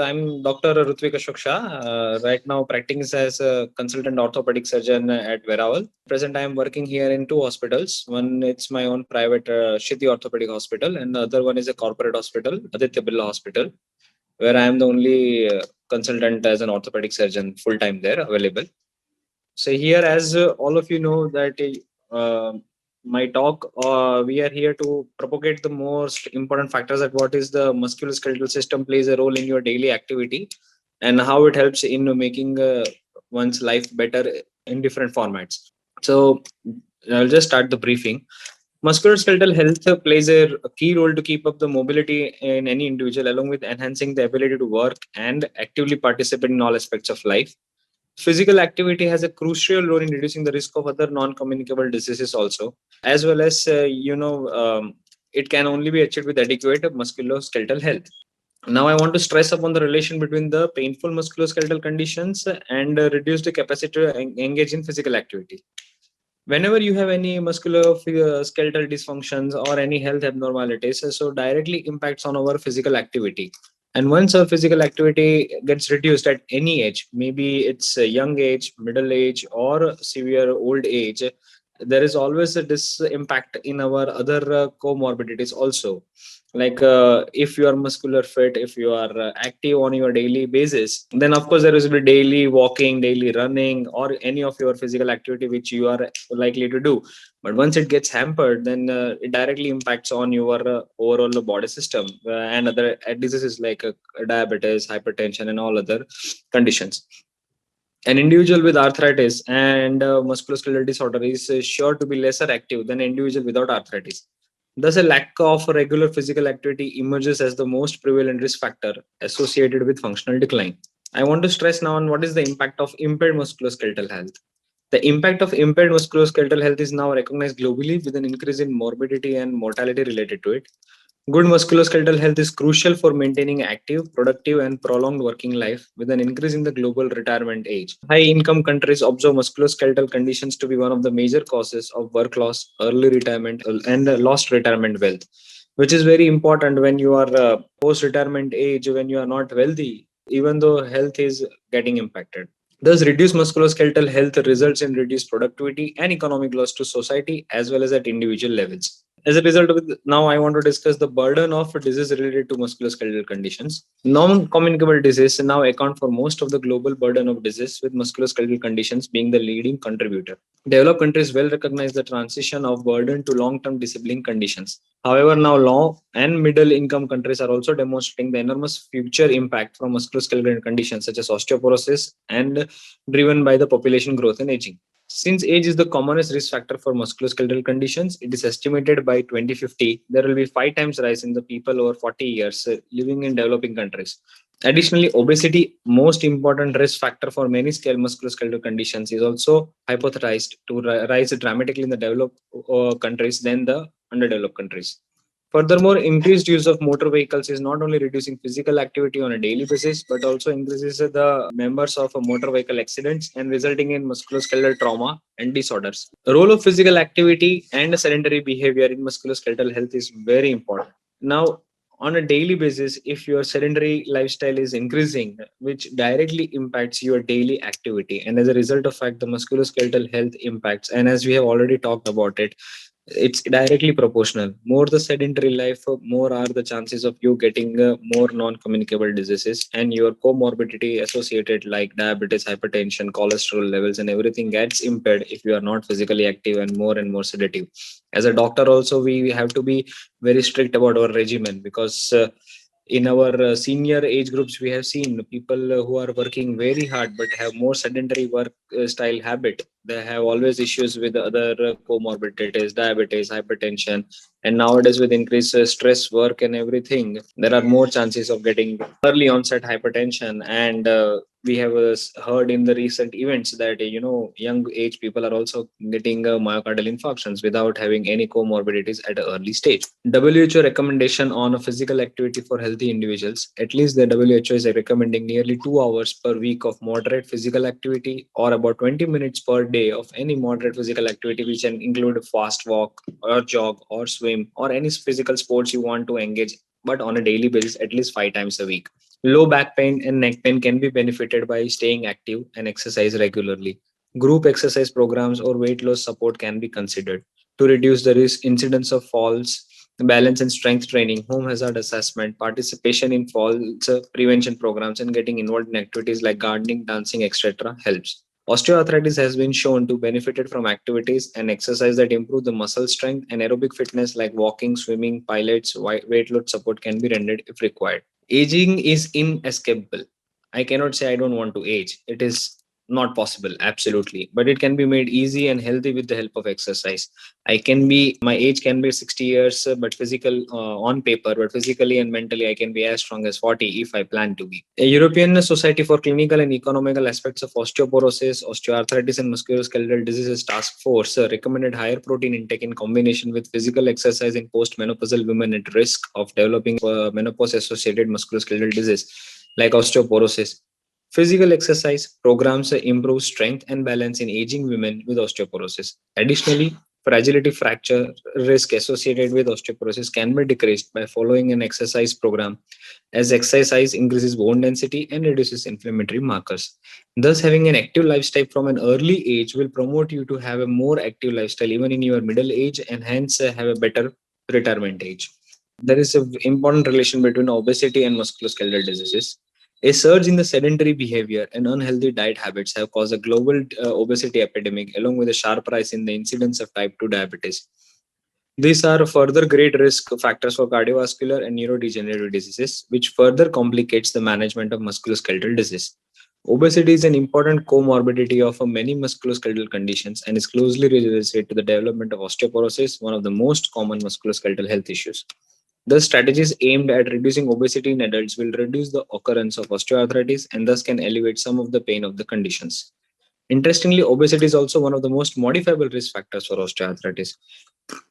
I'm Dr. Rutvik Shah. Right now, practicing as a consultant orthopedic surgeon at Verawal. Present, I am working here in two hospitals. One, it's my own private Shiti Orthopedic Hospital, and the other one is a corporate hospital, Aditya Birla Hospital, where I am the only consultant as an orthopedic surgeon full time there available. So here, as all of you know, that my talk, we are here to propagate the most important factors that what is the musculoskeletal system plays a role in your daily activity and how it helps in making one's life better in different formats. So I'll just start the briefing. Musculoskeletal health plays a key role to keep up the mobility in any individual, along with enhancing the ability to work and actively participate in all aspects of life. Physical activity has a crucial role in reducing the risk of other non-communicable diseases also, as well as it can only be achieved with adequate musculoskeletal health. Now, I want to stress upon the relation between the painful musculoskeletal conditions and reduced capacity to engage in physical activity. Whenever you have any musculoskeletal dysfunctions or any health abnormalities, so directly impacts on our physical activity. And once our physical activity gets reduced at any age, maybe it's a young age, middle age, or severe old age, there is always a impact in our other comorbidities also. Like if you are muscular fit, if you are active on your daily basis, then of course there is be daily walking, daily running, or any of your physical activity which you are likely to do. But once it gets hampered, then it directly impacts on your overall body system and other diseases like diabetes, hypertension, and all other conditions. An individual with arthritis and musculoskeletal disorder is sure to be lesser active than an individual without arthritis. Thus, a lack of regular physical activity emerges as the most prevalent risk factor associated with functional decline. I want to stress now on what is the impact of impaired musculoskeletal health. The impact of impaired musculoskeletal health is now recognized globally with an increase in morbidity and mortality related to it. Good musculoskeletal health is crucial for maintaining active, productive, and prolonged working life with an increase in the global retirement age. High income countries observe musculoskeletal conditions to be one of the major causes of work loss, early retirement, and lost retirement wealth, which is very important when you are post retirement age, when you are not wealthy, even though health is getting impacted. Thus, reduced musculoskeletal health results in reduced productivity and economic loss to society as well as at individual levels. As a result of it, now I want to discuss the burden of disease related to musculoskeletal conditions. Non-communicable disease now account for most of the global burden of disease, with musculoskeletal conditions being the leading contributor. Developed countries well recognize the transition of burden to long-term disabling conditions. However, now low and middle income countries are also demonstrating the enormous future impact from musculoskeletal conditions such as osteoporosis and driven by the population growth and aging. Since age is the commonest risk factor for musculoskeletal conditions, it is estimated by 2050 there will be 5 times rise in the people over 40 years living in developing countries. Additionally, obesity, most important risk factor for many scale musculoskeletal conditions, is also hypothesized to rise dramatically in the developed countries than the underdeveloped countries. Furthermore, increased use of motor vehicles is not only reducing physical activity on a daily basis, but also increases the members of a motor vehicle accidents and resulting in musculoskeletal trauma and disorders. The role of physical activity and sedentary behavior in musculoskeletal health is very important. Now, on a daily basis, if your sedentary lifestyle is increasing, which directly impacts your daily activity, and as a result of fact, the musculoskeletal health impacts, and as we have already talked about it, it's directly proportional. More the sedentary life, more are the chances of you getting more non-communicable diseases, and your comorbidity associated like diabetes, hypertension, cholesterol levels, and everything gets impaired if you are not physically active and more sedative. As a doctor also, we have to be very strict about our regimen, because in our senior age groups we have seen people who are working very hard but have more sedentary work style habit. They have always issues with other comorbidities, diabetes, hypertension, and nowadays with increased stress, work, and everything, there are more chances of getting early onset hypertension. And we have heard in the recent events that young age people are also getting myocardial infarctions without having any comorbidities at an early stage. WHO recommendation on a physical activity for healthy individuals, at least the WHO is recommending nearly 2 hours per week of moderate physical activity, or about 20 minutes per day of any moderate physical activity, which can include a fast walk or jog or swim or any physical sports you want to engage but on a daily basis, at least 5 times a week. Low back pain and neck pain can be benefited by staying active and exercise regularly. Group exercise programs or weight loss support can be considered to reduce the risk incidence of falls. Balance and strength training, home hazard assessment, participation in falls prevention programs, and getting involved in activities like gardening, dancing, etc. helps. Osteoarthritis has been shown to benefit from activities and exercise that improve the muscle strength, and aerobic fitness like walking, swimming, pilates, weight load support can be rendered if required. Aging is inescapable. I cannot say I don't want to age. It is not possible, absolutely. But it can be made easy and healthy with the help of exercise. My age can be 60 years, but on paper, but physically and mentally, I can be as strong as 40 if I plan to be. A European Society for Clinical and Economical Aspects of Osteoporosis, Osteoarthritis, and Musculoskeletal Diseases Task Force recommended higher protein intake in combination with physical exercise in postmenopausal women at risk of developing menopause associated musculoskeletal disease like osteoporosis. Physical exercise programs improve strength and balance in aging women with osteoporosis. Additionally, fragility fracture risk associated with osteoporosis can be decreased by following an exercise program, as exercise increases bone density and reduces inflammatory markers. Thus, having an active lifestyle from an early age will promote you to have a more active lifestyle even in your middle age, and hence have a better retirement age. There is an important relation between obesity and musculoskeletal diseases. A surge in the sedentary behavior and unhealthy diet habits have caused a global obesity epidemic, along with a sharp rise in the incidence of type 2 diabetes. These are further great risk factors for cardiovascular and neurodegenerative diseases, which further complicates the management of musculoskeletal disease. Obesity is an important comorbidity of many musculoskeletal conditions and is closely related to the development of osteoporosis, one of the most common musculoskeletal health issues. The strategies aimed at reducing obesity in adults will reduce the occurrence of osteoarthritis and thus can alleviate some of the pain of the conditions. Interestingly, obesity is also one of the most modifiable risk factors for osteoarthritis.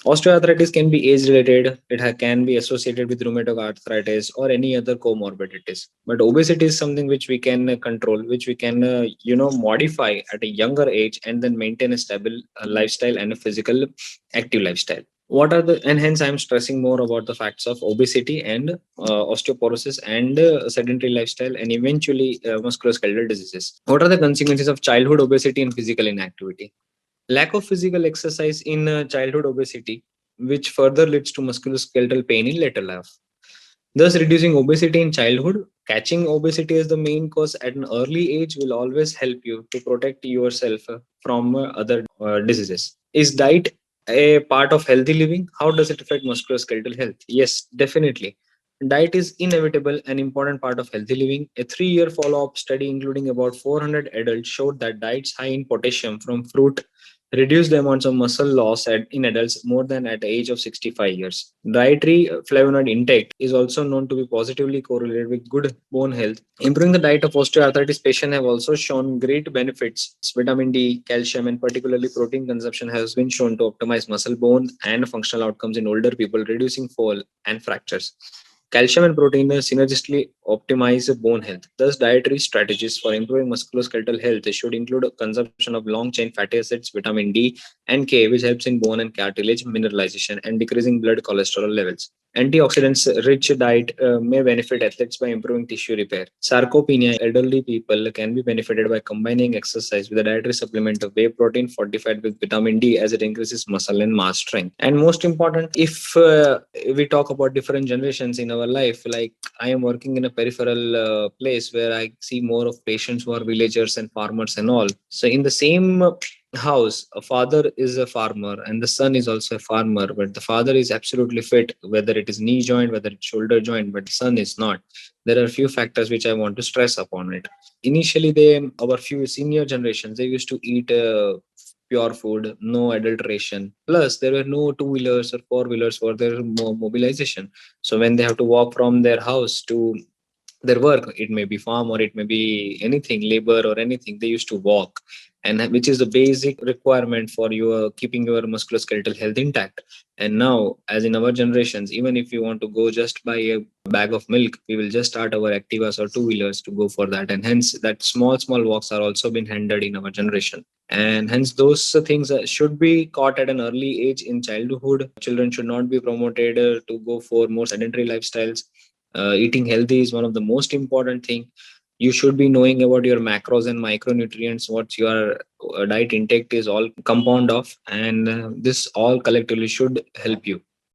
Osteoarthritis can be age related, can be associated with rheumatoid arthritis or any other comorbidities. But obesity is something which we can control, which we can modify at a younger age and then maintain a stable lifestyle and a physical active lifestyle. What are the and hence I'm stressing more about the facts of obesity and osteoporosis and sedentary lifestyle and eventually musculoskeletal diseases. What are the consequences of childhood obesity and physical inactivity? Lack of physical exercise in childhood obesity, which further leads to musculoskeletal pain in later life. Thus, reducing obesity in childhood, catching obesity as the main cause at an early age will always help you to protect yourself from other diseases. Is diet a part of healthy living? How does it affect musculoskeletal health? Yes, definitely. Diet is inevitable and important part of healthy living. A 3-year follow-up study including about 400 adults showed that diets high in potassium from fruit reduce the amounts of muscle loss in adults more than at the age of 65 years. Dietary flavonoid intake is also known to be positively correlated with good bone health. Improving the diet of osteoarthritis patients have also shown great benefits. Vitamin D, calcium, and particularly protein consumption has been shown to optimize muscle bone and functional outcomes in older people, reducing fall and fractures. Calcium and protein synergistically optimize bone health. Thus, dietary strategies for improving musculoskeletal health should include a consumption of long chain fatty acids, vitamin D, and K, which helps in bone and cartilage mineralization and decreasing blood cholesterol levels. Antioxidants rich diet may benefit athletes by improving tissue repair. Sarcopenia elderly people can be benefited by combining exercise with a dietary supplement of whey protein fortified with vitamin D, as it increases muscle and mass strength. And most important, if we talk about different generations in our life, like I am working in a peripheral place where I see more of patients who are villagers and farmers and all. So in the same house, a father is a farmer and the son is also a farmer, but the father is absolutely fit, whether it is knee joint, whether it's shoulder joint, but the son is not. There are a few factors which I want to stress upon it. Initially, our few senior generations, they used to eat pure food, no adulteration. Plus, there were no two wheelers or four wheelers for their mobilization. So when they have to walk from their house to their work. It may be farm or it may be anything, labor or anything. They used to walk, and which is the basic requirement for your keeping your musculoskeletal health intact. And now, as in our generations, even if you want to go just buy a bag of milk, we will just start our activas or two wheelers to go for that. And hence that small walks are also been hindered in our generation. And hence those things should be caught at an early age in childhood. Children should not be promoted to go for more sedentary lifestyles. Eating healthy is one of the most important thing. You should be knowing about your macros and micronutrients, what your diet intake is all compound of, and this all collectively should help you.